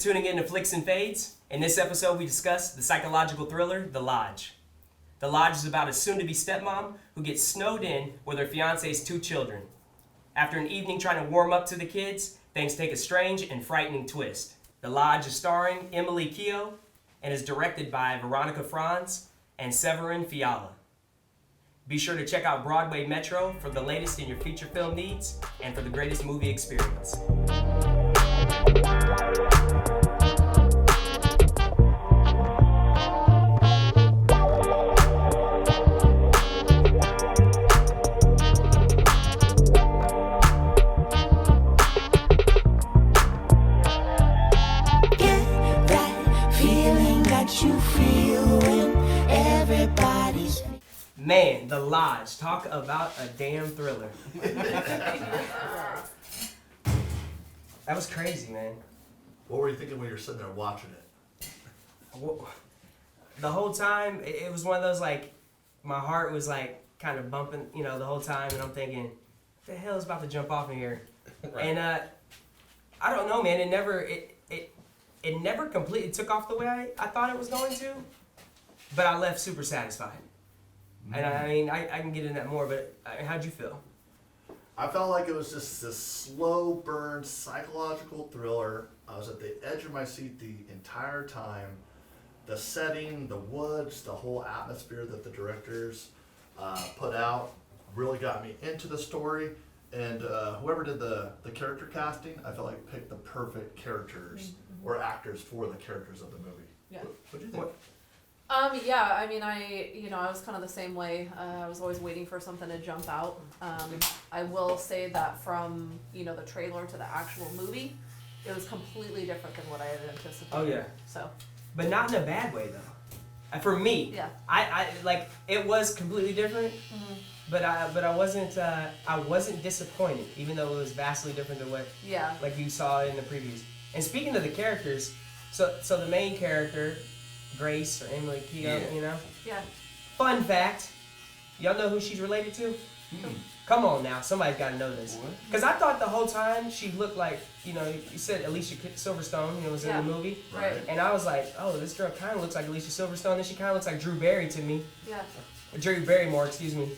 tuning in to Flicks and Fades. In this episode, we discuss the psychological thriller, The Lodge. The Lodge is about a soon-to-be stepmom who gets snowed in with her fiancé's 2 children. After an evening trying to warm up to the kids, things take a strange and frightening twist. The Lodge is starring Emily Keough and is directed by Veronica Franz and Severin Fiala. Be sure to check out Broadway Metro for the latest in your feature film needs and for the greatest movie experience. Man, The Lodge. Talk about a damn thriller. That was crazy, man. What were you thinking when you were sitting there watching it? The whole time, it was one of those, like, my heart was, like, kind of bumping, you know, the whole time, and I'm thinking, what the hell is about to jump off in here? Right. And, I don't know, man, it never completely took off the way I thought it was going to, but I left super satisfied. And I mean, I can get into that more, but how'd you feel? I felt like it was just this slow burn psychological thriller. I was at the edge of my seat the entire time. The setting, the woods, the whole atmosphere that the directors put out really got me into the story. And whoever did the character casting, I felt like picked the perfect characters or actors for the characters of the movie. Yeah. What do you think? Yeah, I mean, I was kind of the same way. I was always waiting for something to jump out. I will say that from, the trailer to the actual movie, it was completely different than what I had anticipated. Oh, yeah. So. But not in a bad way, though. For me, yeah. I like, it was completely different, but I wasn't disappointed, even though it was vastly different than what, like you saw in the previews. And speaking of the characters, so the main character, Grace or Emily Keough, Yeah. Fun fact, y'all know who she's related to? Come on now, somebody's got to know this. Because I thought the whole time she looked like, you said Alicia Silverstone, was in the movie. Right. And I was like, oh, this girl kind of looks like Alicia Silverstone, and she kind of looks like Drew Barry to me. Yeah. Drew Barrymore, excuse me.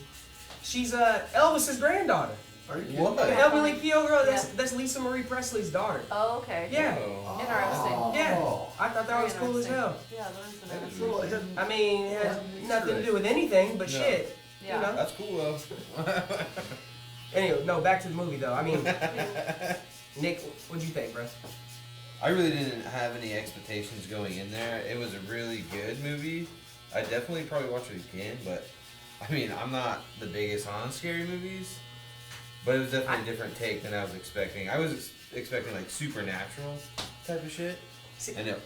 She's Elvis's granddaughter. Are you kidding? What? Emily Keough, girl, that's Lisa Marie Presley's daughter. Oh, okay. Yeah. Interesting. Yeah. I thought that was cool as hell. Yeah, that is interesting. I mean, it has nothing to do with anything, but shit. Yeah. That's cool though. Anyway, no, back to the movie though. I mean, Nick, what'd you think, bro? I really didn't have any expectations going in there. It was a really good movie. I definitely probably watch it again, but I mean, I'm not the biggest on scary movies, but it was definitely a different take than I was expecting. I was expecting like supernatural type of shit, and it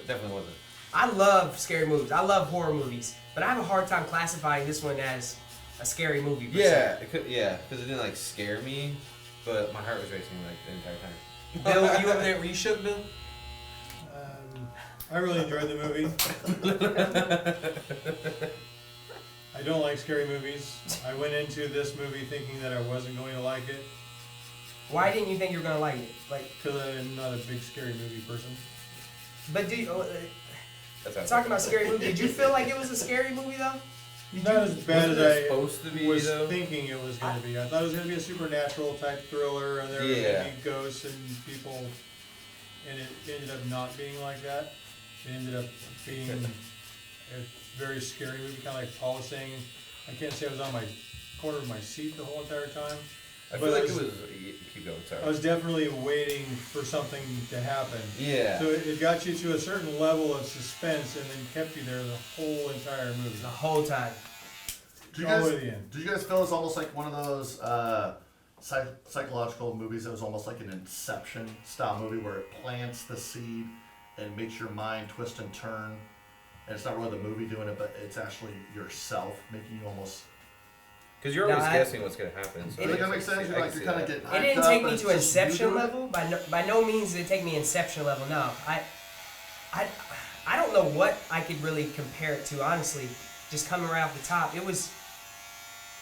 definitely wasn't. I love scary movies. I love horror movies, but I have a hard time classifying this one as a scary movie. Because it didn't like scare me, but my heart was racing like the entire time. Bill, were you over there? Were you shook, Bill? I really enjoyed the movie. I don't like scary movies. I went into this movie thinking that I wasn't going to like it. Why didn't you think you were gonna like it? Because I'm not a big scary movie person. But talking about scary movie, did you feel like it was a scary movie though? Not as bad as I supposed to be, was though? thinking it was going to be. I thought it was going to be a supernatural type thriller, and there were going to be ghosts and people, and it ended up not being like that. It ended up being a very scary movie, kind of like Paul was saying. I can't say I was on my corner of my seat the whole entire time. I feel like it was. Keep going, sorry. I was definitely waiting for something to happen. Yeah. So it got you to a certain level of suspense and then kept you there the whole entire movie. The whole time. Do you guys feel it's almost like one of those psychological movies that was almost like an Inception style movie where it plants the seed and makes your mind twist and turn? And it's not really the movie doing it, but it's actually yourself making you almost... Because you're always guessing what's going to happen. So that makes sense? You're kind of getting hyped up. It didn't take me to Inception level. By no means did it take me Inception level. No, I don't know what I could really compare it to. Honestly, just coming right off the top, it was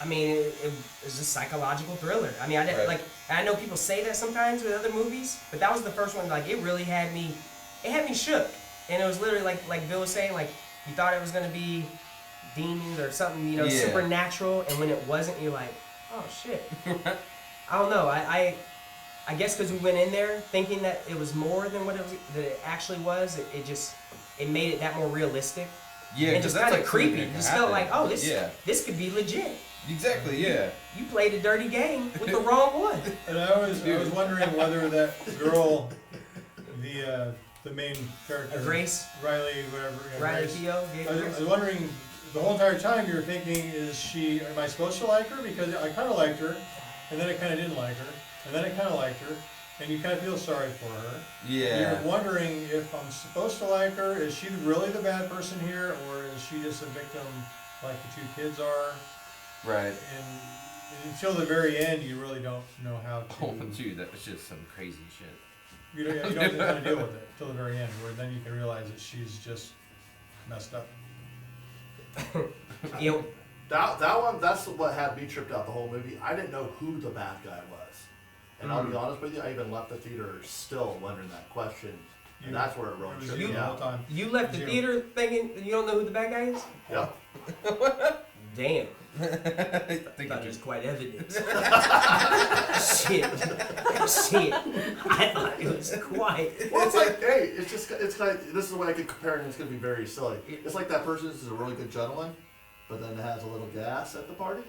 I mean, it was a psychological thriller. I mean, I didn't, Right. like, I know people say that sometimes with other movies, but that was the first one. Like, it really had me shook, and it was literally like Bill was saying, like, you thought it was gonna be demons or something, you know, Yeah. supernatural, and when it wasn't, you're like, oh shit. I don't know. I guess because we went in there thinking that it was more than what it actually was. It made it that more realistic. Yeah, and just kind of creepy. You just felt like, oh, this could be legit. Exactly, yeah. You played a dirty game with the wrong one. And I was wondering whether that girl, the main character, Grace, Riley, whatever. Yeah, Riley Grace. Keough. Yeah, I was wondering the whole entire time you were thinking, am I supposed to like her? Because I kind of liked her, and then I kind of didn't like her, and then I kind of liked her, and you kind of feel sorry for her. Yeah. You're wondering if I'm supposed to like her. Is she really the bad person here, or is she just a victim like the two kids are? Right. And until the very end, you really don't know how to. Oh, dude, that was just some crazy shit. You don't know how to deal with it till the very end, where then you can realize that she's just messed up. You know, That one, that's what had me tripped out the whole movie. I didn't know who the bad guy was. And I'll be honest with you, I even left the theater still wondering that question. And that's where it really It was tripped you me the whole out. time. you left the Zero. theater thinking you don't know who the bad guy is? Yeah. Damn. I I think thought it it was just quite evident. Shit. I thought it was quite. Well, it's like, hey, it's like, this is the way I could compare it, and it's going to be very silly. It's like that person is a really good gentleman, but then has a little gas at the party.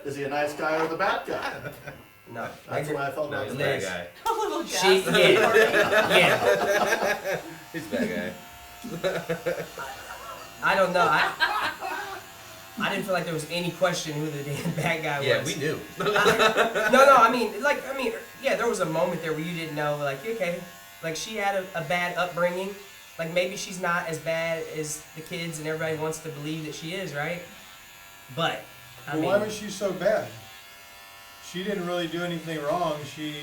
Is he a nice guy or the bad guy? No. That's the way I felt no, about he's the a bad gas. guy. A little gas. She, yeah. Yeah. He's a bad guy. I don't know. I didn't feel like there was any question who the damn bad guy was. Yeah, we knew. No, I mean, yeah, there was a moment there where you didn't know, like, okay, like she had a bad upbringing. Like maybe she's not as bad as the kids and everybody wants to believe that she is, right? But, I mean, Why was she so bad? She didn't really do anything wrong. She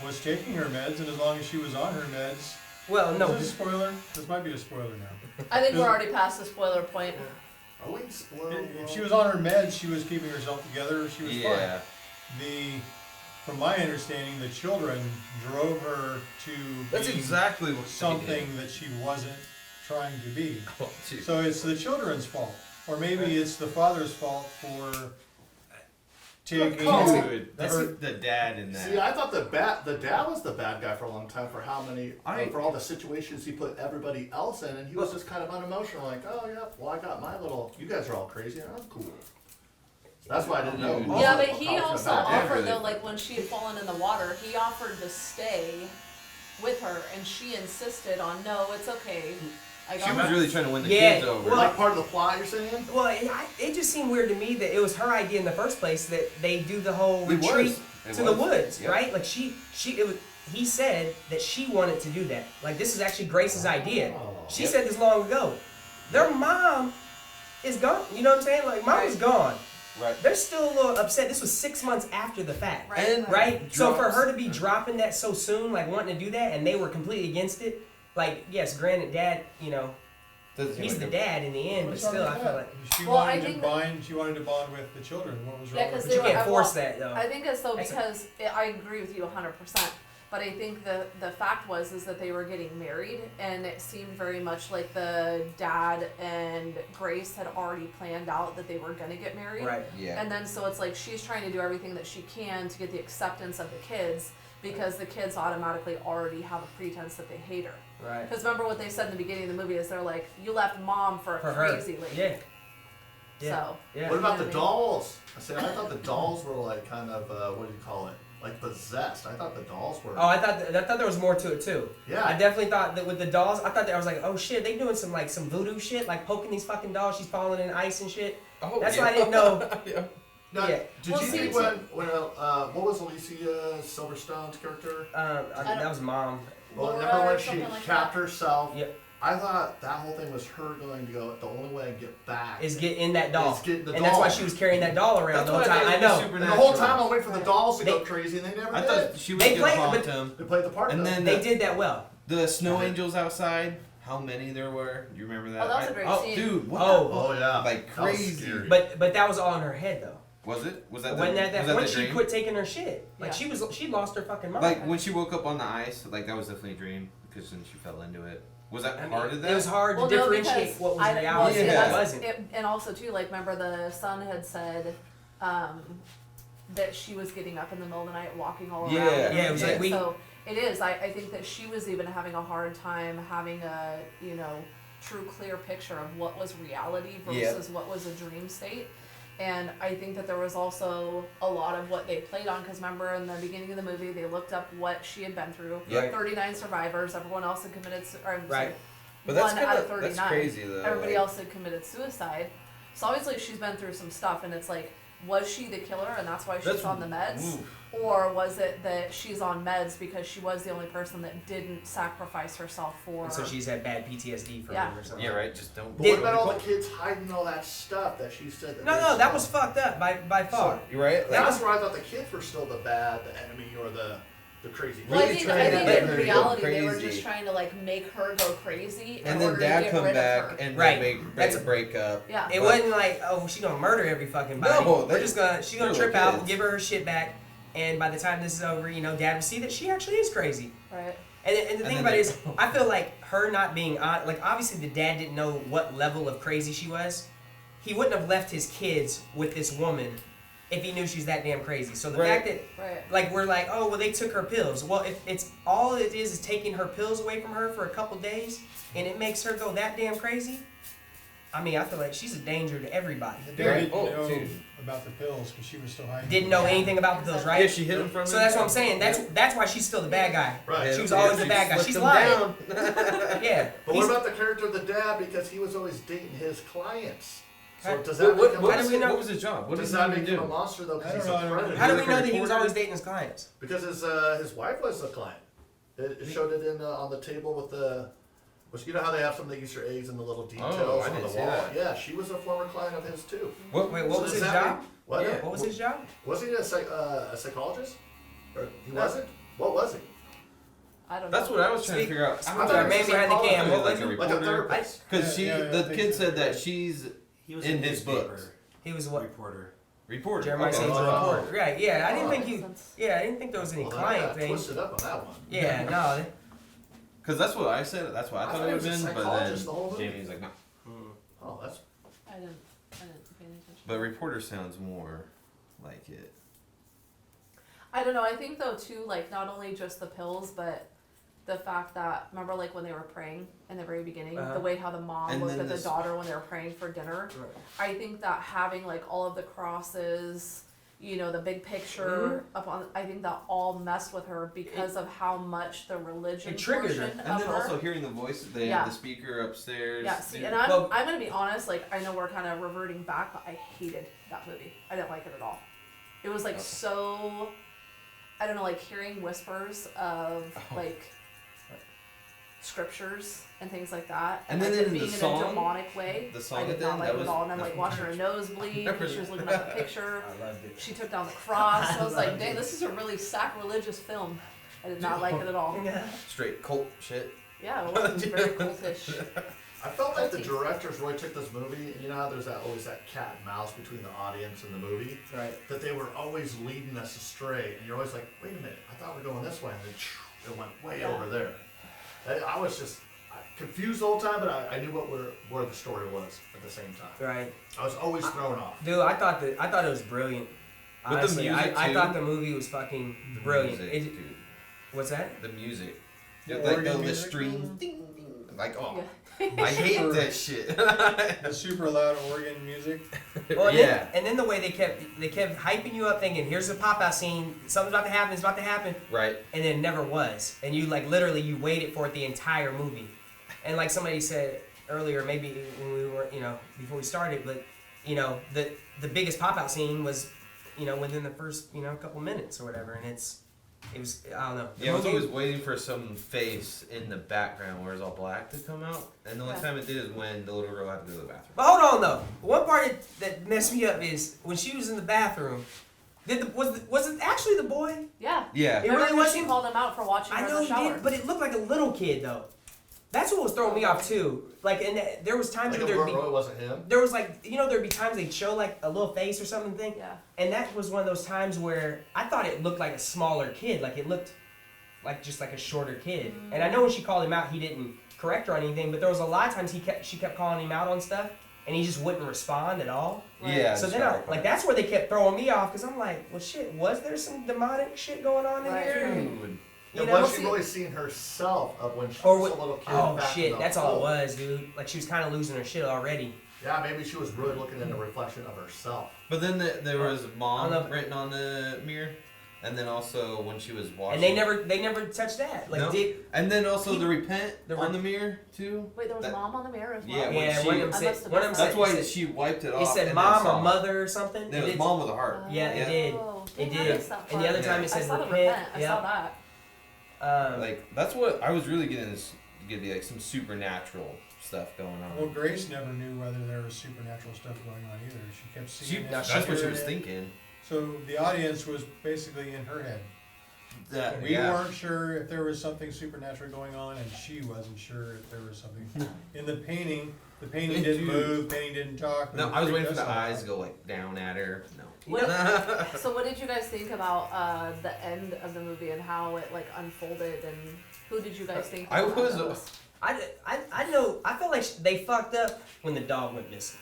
was taking her meds, and as long as she was on her meds. well, no, Is this a spoiler? This might be a spoiler now. I think we're already past the spoiler point. Are we spoiled? If she was on her meds, she was keeping herself together. She was Yeah. fine. From my understanding, the children drove her to That's be exactly what something that she wasn't trying to be. Oh, dude. So it's the children's fault, or maybe it's the father's fault for taking Dude, that's her. the dad in that. See, I thought the dad was the bad guy for a long time for how many, I- for all the situations he put everybody else in, and he was just kind of unemotional, like, oh yeah, well I got my little, you guys are all crazy, and I'm cool. That's why I didn't know. Dude. who Yeah, was but the he also bad guy. offered really- though, like when she had fallen in the water, he offered to stay with her, and she insisted on, no, it's okay. I She got was her. really trying to win the Yeah, kids over. well, Like part of the plot, you're saying? well, it just seemed weird to me that it was her idea in the first place that they do the whole It was. retreat It to the was. woods, Yep. right? Like he said that she wanted to do that. Like this is actually Grace's idea. Oh. She Yep. said this long ago. Their mom is gone. You know what I'm saying? Like mom was gone. Right. They're still a little upset. This was 6 months after the fact. Right, And- Right? So for Drops. her to be dropping that so soon, like wanting to do that, and they were completely against it, like, yes, granted, dad, you know, Doesn't seem he's like the a- dad in the end, but What's wrong still, with I feel that? like. She Well, I wanted to think bond. She wanted to bond with the children. What was wrong Yeah, with 'cause it? But you they were- can't force that, though. I think it's so That's a- because I agree with you 100%. But I think the fact is that they were getting married, and it seemed very much like the dad and Grace had already planned out that they were gonna get married. Right. Yeah. And then so it's like she's trying to do everything that she can to get the acceptance of the kids, because the kids automatically already have a pretense that they hate her. Right. Because remember what they said in the beginning of the movie is they're like, you left mom for a For her. crazy lady. Yeah. Yeah. So Yeah. What about You know the what I mean? dolls? I said I thought the dolls were like kind of what do you call it? Like possessed. I thought the dolls were. Oh, I thought there was more to it too. Yeah. I definitely thought that with the dolls, I thought that I was like, oh shit, they doing some voodoo shit, like poking these fucking dolls. She's falling in ice and shit. Oh, That's yeah. why I didn't know. Yeah. Now, Yeah. Did Well, you see, think when what was Alicia Silverstone's character? That was mom. Well, Laura remember or when she something like capped that. herself? Yep. I thought that whole thing was her going to go. The only way to get back Is get in that doll. Is get the and that's why doll. she was carrying that doll around That's the whole why time. they I were know. super- And the whole time I wait for the dolls to go crazy, and they never I did. thought she was They gonna played- haunt but- him. They played the part. And though. then They did that well. The snow angels outside. how many there were. Do you remember that? Oh, that was a great scene. Dude, what Oh. Oh yeah. Like That was crazy. scary. But that was all in her head though. Was it? Was that When the, that was that when the she dream? quit taking her shit, like Yeah. she lost her fucking mind. Like when she woke up on the ice, like that was definitely a dream because then she fell into it. Was that I mean, part of that? It was hard Well, to no, differentiate because what was I- reality and Yeah. what wasn't. And also too, like, remember the son had said that she was getting up in the middle of the night, walking all around. Yeah. and Yeah, it was like everything. we- So it is. I think that she was even having a hard time having a true clear picture of what was reality versus what was a dream state. And I think that there was also a lot of what they played on, because remember in the beginning of the movie they looked up what she had been through. Yeah. 39 survivors. Everyone else had committed. Right. But that's one out of kinda- 39. that's crazy, though, Everybody like- else had committed suicide. So obviously she's been through some stuff, and it's like, was she the killer and that's why she's That's- on the meds? oof. Or was it that she's on meds because she was the only person that didn't sacrifice herself for... And so she's had bad PTSD from Yeah. him or something. Yeah, right. Just don't. But what about all the kids hiding all that stuff that she said that No, they that saw? was fucked up by far. You're right. Like, That's where I thought the kids were still the bad, the enemy, or the crazy. Well, I really think, trying to I make think in her go reality they were crazy. just trying to like make her go crazy in and then order to dad get come rid back of her. and Right. then That's- break up. Yeah. It But- wasn't like, oh, she gonna murder every fucking body. No, We're just gonna she gonna they're trip little out, kids. give her her shit back, and by the time this is over, dad will see that she actually is crazy. Right. And the And thing then about it they- is, I feel like her not being on, like obviously the dad didn't know what level of crazy she was. He wouldn't have left his kids with this woman if he knew she's that damn crazy. So the Right. fact that Right. like we're like, oh well, they took her pills. Well, if it's all it is taking her pills away from her for a couple days, and it makes her go that damn crazy. I mean, I feel like she's a danger to everybody. The dude Right. didn't Oh, know dude. about the pills because she was still hiding. Didn't know anything about the pills, Yeah, right? she hit him from. So that's what I'm saying. That's why she's still the bad guy. Right. She was always the bad guy. flipped She's him lying. down. Yeah. But He's- what about the character of the dad? Because he was always dating his clients. So Huh? does that make him How do we know- What was his job? What does does that he make him a do? monster though? I Because don't he's know, I a don't know. predator. How do we like know a that he was reporter? always dating his clients? Because his wife was a client. It showed it in on the table with the. Which, you know how they have some of the Easter eggs and the little details I on didn't the see wall. that. Yeah, she was a former client of his too. What? Wait, what So was does his that job? make- What? Yeah. What was his job? Was he a psychologist? Or he No. wasn't? What was he? I don't That's know. what I was trying to Speak- figure out. I I'm thought sorry, he was man a behind the cam. psychologist, What was like a he? Like a reporter. therapist. Because Yeah, the I think kid so. said that she's He was in a his newspaper books. He was what? reporter. reporter. Jeremiah Okay. said he was a Oh. reporter. Right, yeah. I didn't Oh. think you. Sense. Yeah, I didn't think there was any Well, client I thing. twisted up on that one. Yeah, no. Because that's what I said. That's what I thought it would have he was a been. But psychologist the whole then movie. Jamie's like, no. Oh, that's I didn't pay any attention. But reporter sounds more like it. I don't know. I think though too, like not only just the pills, but the fact that remember like when they were praying in the very beginning, Uh-huh. the way how the mom And looked then at the this- daughter when they were praying for dinner. I think that having like all of the crosses, the big picture up on, I think that all messed with her because of how much the religion It triggered her. portion And of then her. also hearing the voice, they Yeah. have the speaker upstairs. Yeah, see, Dude. and I'm Well- gonna be honest. Like I know we're kind of reverting back, but I hated that movie. I didn't like it at all. It was like so. I don't know, like hearing whispers of Oh. like scriptures and things like that, And like, then it in the being song- in a demonic way. the song I did at the not end, like that it was- at all. And I'm like watching her nose bleed because she was looking at the picture. I loved it. She took down the cross. I was like, dang, this is a really sacrilegious film. I did not like it at all. Straight cult shit. Yeah, it was very cultish. I felt like the directors really took this movie, you know how there's always that cat and mouse between the audience and the movie? Right. That they were always leading us astray, and you're always like, wait a minute, I thought we were going this way, and then it went way Yeah. over there. I was just confused the whole time, but I knew where the story was at the same time. Right. I was always thrown off. Dude, I thought it was brilliant. With the Honestly, music, I too. thought the movie was fucking brilliant. Music, It- dude. what's that? The music. The like organ the music? strings. Ding, ding. Like, oh. Yeah. I hate that shit. The super loud organ music. Well, and yeah. then the way they kept hyping you up, thinking, "Here's a pop out scene. Something's about to happen. It's about to happen," Right. and then it never was. And you like literally you waited for it the entire movie. And like somebody said earlier, maybe when we were before we started, but the biggest pop out scene was within the first couple minutes or whatever, and it was I don't know. The Yeah, I was movie- always waiting for some face in the background where it's all black to come out. And the only Yeah. time it did is when the little girl had to go to the bathroom. But hold on though. One part that messed me up is when she was in the bathroom. Was it actually the boy? Yeah. Yeah. It really Remember when she wasn't- called him out for watching her I in know the he shower. did, but it looked like a little kid though. That's what was throwing me off too. Like, and there was times Like where it there'd be, really wasn't him. there was like, there'd be times they'd show like a little face or something thing, Yeah. and that was one of those times where I thought it looked like a smaller kid, like it looked like just like a shorter kid. And I know when she called him out, he didn't correct her on anything, but there was a lot of times she kept calling him out on stuff, and he just wouldn't respond at all. Yeah. So then that's where they kept throwing me off, because I'm like, well, shit, was there some demonic shit going on in Right. here? You And know? was she really seeing herself of when she Or was what- a little kid? Oh back in shit, the that's all it hole? was, dude. Like she was kind of losing her shit already. Yeah, maybe she was really looking in the reflection of herself. But then there was mom I don't know. written on the mirror, and then also when she was washing. And they never touched that. Like No. And then also the repent on the mirror too. Wait, there was That- mom on the mirror as well? Yeah, when yeah, she- one of them I said, must have one of them missed said, That's why it said, she wiped it it off. said and mom then or saw. mother or something. It was mom with a heart. Yeah, it did. Oh, It dang, I did. missed that And the other part. time it I said saw the repent. repent. I saw that. Like that's what I was really getting this to be like some supernatural stuff going Well, on. Grace never knew whether there was supernatural stuff going on either. She kept seeing it. That's what she hearing was it. thinking. So the audience was basically in her head. We weren't sure if there was something supernatural going on, and she wasn't sure if there was something. In the painting didn't Dude. move, painting didn't talk. No, but I was it waiting for freaked the us eyes out. to go like down at her. No. So what did you guys think about the end of the movie and how it like unfolded, and who did you guys think? I was was- those? I know. I felt like they fucked up when the dog went missing.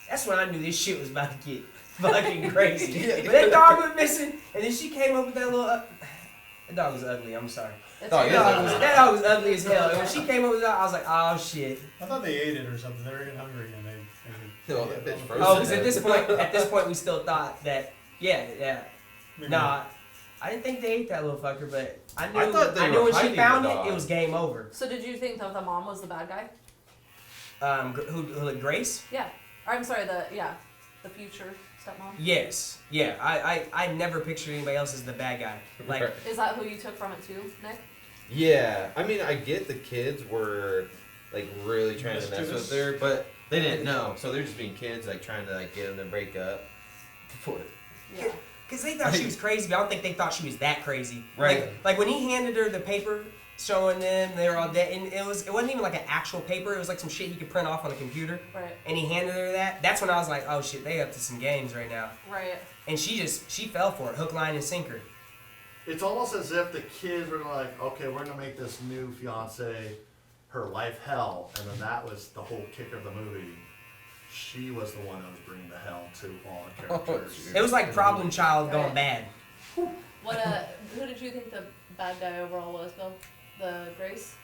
That's when I knew this shit was about to get fucking crazy. But that dog went missing, and then she came up with that little. The dog was ugly. I'm sorry. It's Dog like- is That dog was ugly as hell. And when she came up with that, I was like, oh shit. I thought they ate it or something. They were getting hungry and they No, that bitch froze. Oh, because at this point, we still thought that. Yeah. maybe- Nah, I didn't think they ate that little fucker, but I knew. I thought they knew were when she hiding found the it, dog. it was game over. So did you think that the mom was the bad guy? Who Grace? Yeah. Or, I'm sorry, the future stepmom. Yes. Yeah. I never pictured anybody else as the bad guy. Like. Right. Is that who you took from it too, Nick? Yeah, I mean, I get the kids were like really trying to mess Mischievous. with her, but they didn't know, so they're just being kids, like trying to like get them to break up. Yeah. Because they thought she was crazy, but I don't think they thought she was that crazy. Right. Like when he handed her the paper showing them they were all dead, and it wasn't even like an actual paper. It was like some shit you could print off on a computer. Right. And he handed her that. That's when I was like, oh shit, they up to some games right now. Right. And she fell for it, hook, line, and sinker. It's almost as if the kids were like, okay, we're gonna make this new fiance her life hell, and then that was the whole kick of the movie. She was the one that was bringing the hell to all the characters. It was like Problem Child gone bad. What who did you think the bad guy overall was, Bill? The Grace?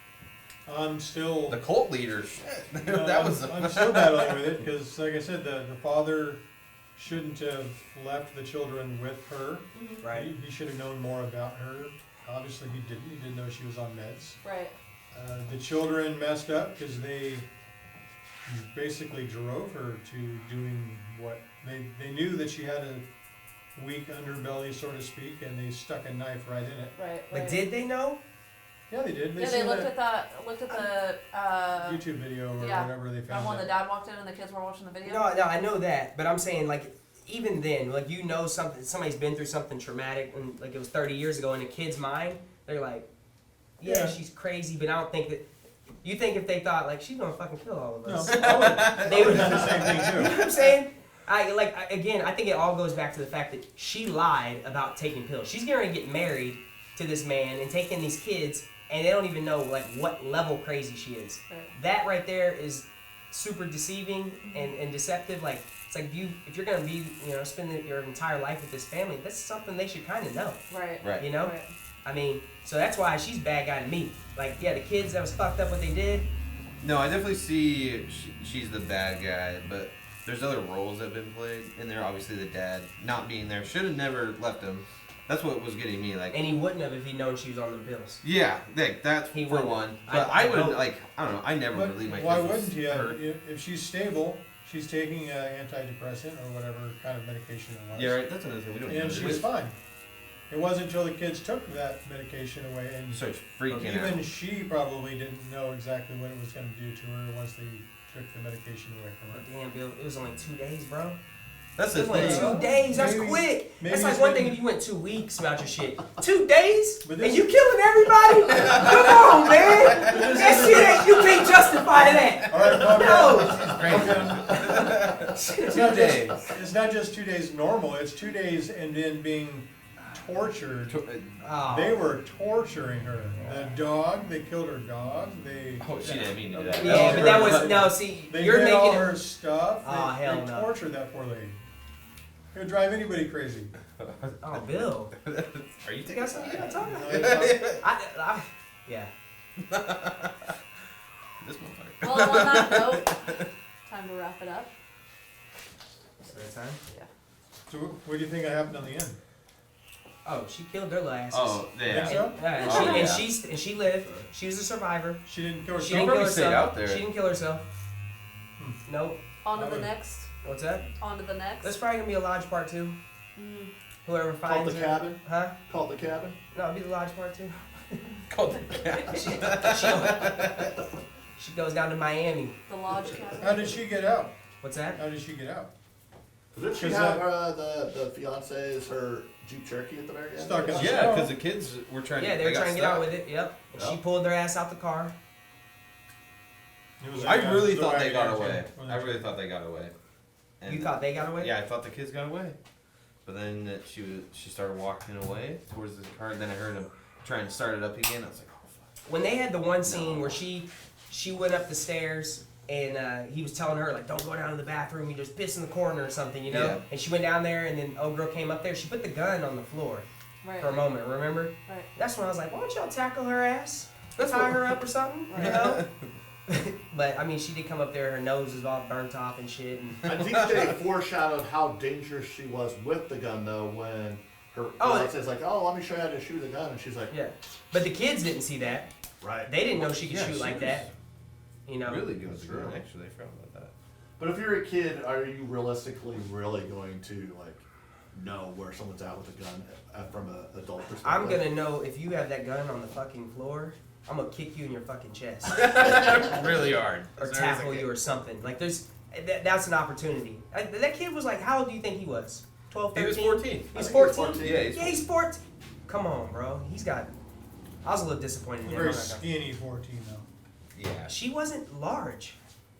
I'm still. The cult leader, shit. No, that was. I'm still battling with it because, like I said, the father shouldn't have left the children with her. Right. He should have known more about her. Obviously, he didn't. He didn't know she was on meds. Right. The children messed up because they basically drove her to doing what they knew that she had a weak underbelly, so to speak, and they stuck a knife right in it. Right. But did they know? Yeah, they did. Yeah, they seen looked that at the YouTube video or yeah. whatever they that found. one the out. dad walked in and the kids were watching the video. No, I know that, but I'm saying like even then, like somebody's been through something traumatic, and like it was 30 years ago in a kid's mind, they're like, yeah, she's crazy, but I don't think that. You think if they thought like she's gonna fucking kill all of No, us, they would have done the same thing you know too. what I'm saying? Again, I think it all goes back to the fact that she lied about taking pills. She's getting ready to get married to this man and taking these kids, and they don't even know like what level crazy she is. Right. That right there is super deceiving and deceptive. Like it's like if you're gonna be spend your entire life with this family, that's something they should kind of know. Right. Right. You know. Right. I mean, so that's why she's bad guy to me. Like, yeah, the kids that was fucked up what they did. No, I definitely see she's the bad guy, but there's other roles that have been played, and there obviously the dad not being there should have never left him. That's what was getting me, like. And he wouldn't have if he'd known she was on the pills. Yeah, that's He for wouldn't. one. But I would like, I don't know, I never But would leave my kids. why with wouldn't you? her. If she's stable, she's taking antidepressant or whatever kind of medication it was. Yeah, right. That's another thing we don't. And know. she was fine. It wasn't until the kids took that medication away, and So it's freaking even out. she probably didn't know exactly what it was going to do to her once they took the medication away from her. But damn, Bill, it was only 2 days, bro. That's It the was only thing. 2 days. That's Maybe- quick. maybe That's like it's one been- thing if you went 2 weeks about your shit. 2 days? But And this- you killing everybody? Come on, man. That shit ain't, you part of that. All right, calm No. down. It's not just 2 days normal. It's 2 days and then being tortured. Oh. They were torturing her. The dog. They killed her dog. Oh, she didn't mean to do that. Yeah, but that was no. See, They you're did making all it. her stuff. Oh, hell they no. tortured that poor lady. It would drive anybody crazy. Oh, Bill. Are you You taking got something you gotta talk about? You know, it's Yeah. This motherfucker. Well, on that note, time to wrap it up. Is that time? Yeah. So what do you think happened on the end? Oh, she killed their little asses. Oh, yeah. Think so? Yeah, and, Oh, she, yeah. and she lived. She was a survivor. She didn't kill She herself. didn't kill probably stayed herself. out there. She didn't kill herself. Nope. On to I the would- next. What's that? On to the next. There's probably gonna be a lodge part 2. Mm. Whoever Called finds the her. cabin. Huh? Called the cabin. No, it'll be the lodge part 2. Called the cat. She goes down to Miami. The lodge cabin. How did she get out? What's that? How did she get out? Did she Is have that- the fiance's her Jeep Cherokee at the very end? Stuck in the Yeah, snow. because the kids were trying. Yeah, they were got trying to get out stuck. with it. Yep. And Yep. she pulled their ass out the car. It was I like really the thought they wagon got or away. something. I really thought they got away. You thought they got away? Yeah, I thought the kids got away. But then she started walking away towards the car. Then I heard him trying to start it up again. I was like, oh fuck. When they had the one scene where she went up the stairs and he was telling her like, don't go down to the bathroom, you just piss in the corner or something, you know? Yeah. And she went down there and then old girl came up there. She put the gun on the floor Right. for a moment. Remember? Right. That's when I was like, why don't y'all tackle her ass? Tie her up or something, you know? But I mean, she did come up there. Her nose was all burnt off and shit. And I think they foreshadowed how dangerous she was with the gun, though, when her fiance's like, "Oh, let me show you how to shoot a gun," and she's like, yeah, but the kids didn't see that. "Right." They didn't know she could Yeah, shoot she like was that. You know. Really good with That's the gun. true. Actually, I forgot about that. But if you're a kid, are you realistically really going to like know where someone's at with a gun from an adult perspective? I'm gonna know if you have that gun on the fucking floor. I'm gonna kick you in your fucking chest Really hard. or tackle you or something. Like that's an opportunity. That kid was like, how old do you think he was? 12, 13? He was 14. He's I think 14? he's Yeah, He's 14. Come on, bro. He's got. I was a little disappointed in him. Very I'm not gonna- skinny 14 though. Yeah. She wasn't large.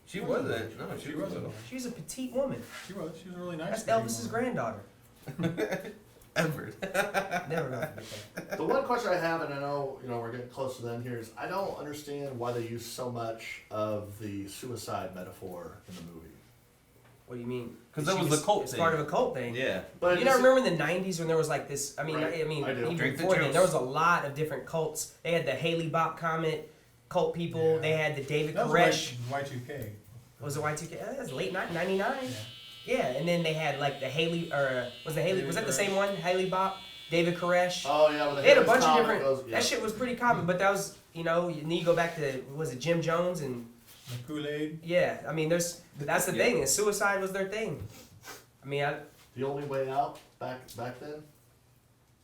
She wasn't. No, she She wasn't. wasn't. She was a petite woman. She was really nice. That's looking Elvis's woman. granddaughter. Edward. Never gonna forget that. The one question I have, and I know we're getting close to the end here, is I don't understand why they use so much of the suicide metaphor in the movie. What do you mean? 'Cause that She was the cult It's thing. part of a cult thing. Yeah. But You know, remember in the '90s when there was like this? I mean, Right, I mean, I do. even Drink the before then, juice. there was a lot of different cults. They had the Haley Bop Comet cult people. Yeah. They had the David That was Koresh. Y2K. Was it Y2K? That was late '99. Yeah, and then they had like the Haley, or was the Haley? Was that the same one? Haley Bop, David Koresh. Oh yeah, when They had a bunch of comic different. goes, yeah. That shit was pretty common, but that was and then you go back to was it Jim Jones and The Kool-Aid. yeah. I mean, that's the thing. And suicide was their thing. I mean, The only way out back then.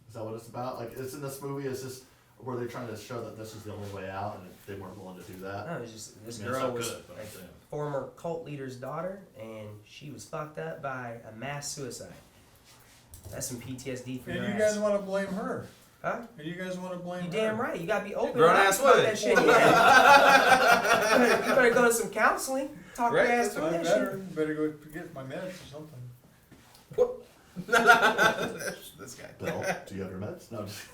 Is that what it's about? Like, it's in this movie. Is this were they trying to show that this is the only way out, and they weren't willing to do that? no, it was just this I mean, it's girl not was good, but I'm a saying. former cult leader's daughter, and she was fucked up by a mass suicide. That's some PTSD for And your you ass. guys want to blame her. Huh? And you guys want to blame You her. damn right. You gotta be open Grown and ass honest about women. that shit. Yeah. you better go to some counseling. Talk your Right, ass that's through I that better, shit. better go get my meds or something. This guy. Bill, do you have your meds? No. Just,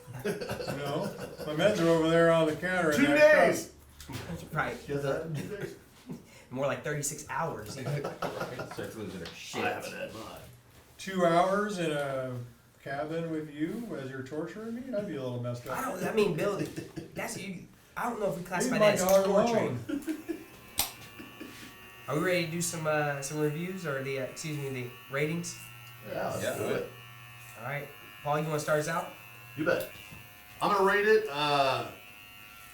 No, my meds are over there on the counter. in 2 that truck. days. Right. You have that in 2 days? More like 36 hours. Starts losing her shit. I haven't had mine. 2 hours in a cabin with you as you're torturing me? I'd be a little messed up. I mean, Bill, that's you. I don't know if we Leave classify my that as dog torturing. alone. Are we ready to do some reviews or the the ratings? Yeah, let's Yeah. do it. All right, Paul, you want to start us out? You bet. I'm gonna rate it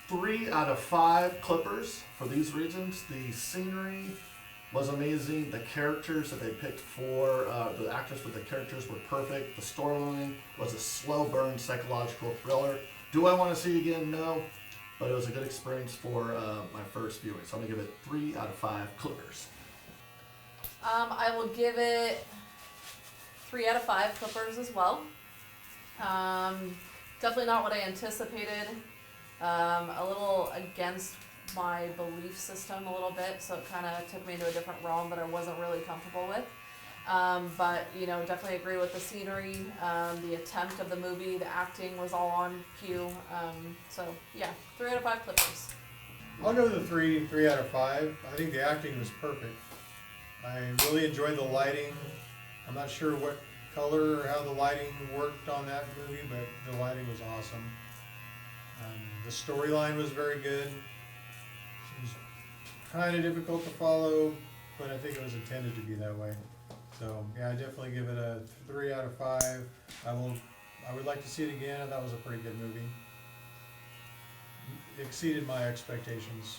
3 out of 5 clippers for these reasons. The scenery was amazing. The characters that they picked for the actors with the characters were perfect. The storyline was a slow burn psychological thriller. Do I want to see it again? No, but it was a good experience for my first viewing. So I'm gonna give it 3 out of 5 clippers. I will give it 3 out of 5 clippers as well. Definitely not what I anticipated. A little against my belief system a little bit, so it kind of took me into a different realm that I wasn't really comfortable with. But definitely agree with the scenery, the attempt of the movie, the acting was all on cue. So yeah, 3 out of 5 Clippers. I'll go with a 3 out of 5. I think the acting was perfect. I really enjoyed the lighting. I'm not sure what color or how the lighting worked on that movie, but the lighting was awesome. The storyline was very good. It was kind of difficult to follow, but I think it was intended to be that way. So yeah, I definitely give it a 3 out of 5. I would like to see it again. That was a pretty good movie. It exceeded my expectations.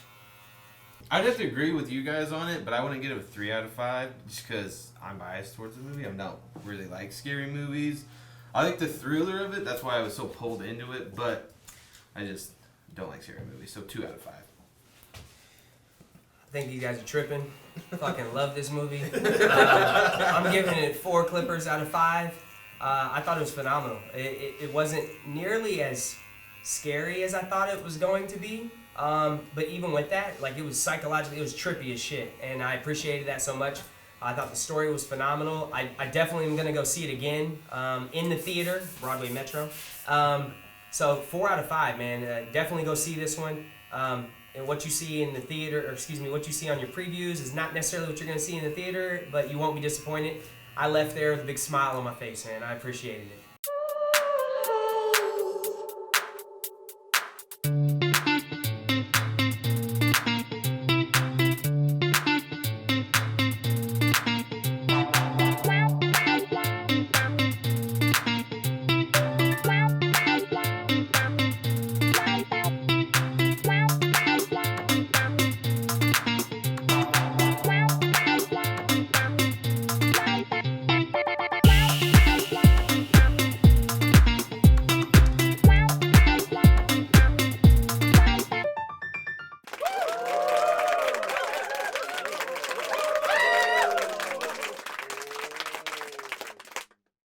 I'd have to agree with you guys on it, but I wouldn't give it a 3 out of 5 just because I'm biased towards the movie. I don't really like scary movies. I like the thriller of it. That's why I was so pulled into it, but I just don't like scary movies. So 2 out of 5. I think you guys are tripping. Fucking love this movie. I'm giving it 4 Clippers out of 5. I thought it was phenomenal. It wasn't nearly as scary as I thought it was going to be. But even with that, like, it was psychologically, it was trippy as shit, and I appreciated that so much. I thought the story was phenomenal. I definitely am gonna go see it again in the theater, Broadway Metro. So 4 out of 5, man. Definitely go see this one. And what you see in the theater, or excuse me, what you see on your previews is not necessarily what you're gonna see in the theater, but you won't be disappointed. I left there with a big smile on my face, man. I appreciated it.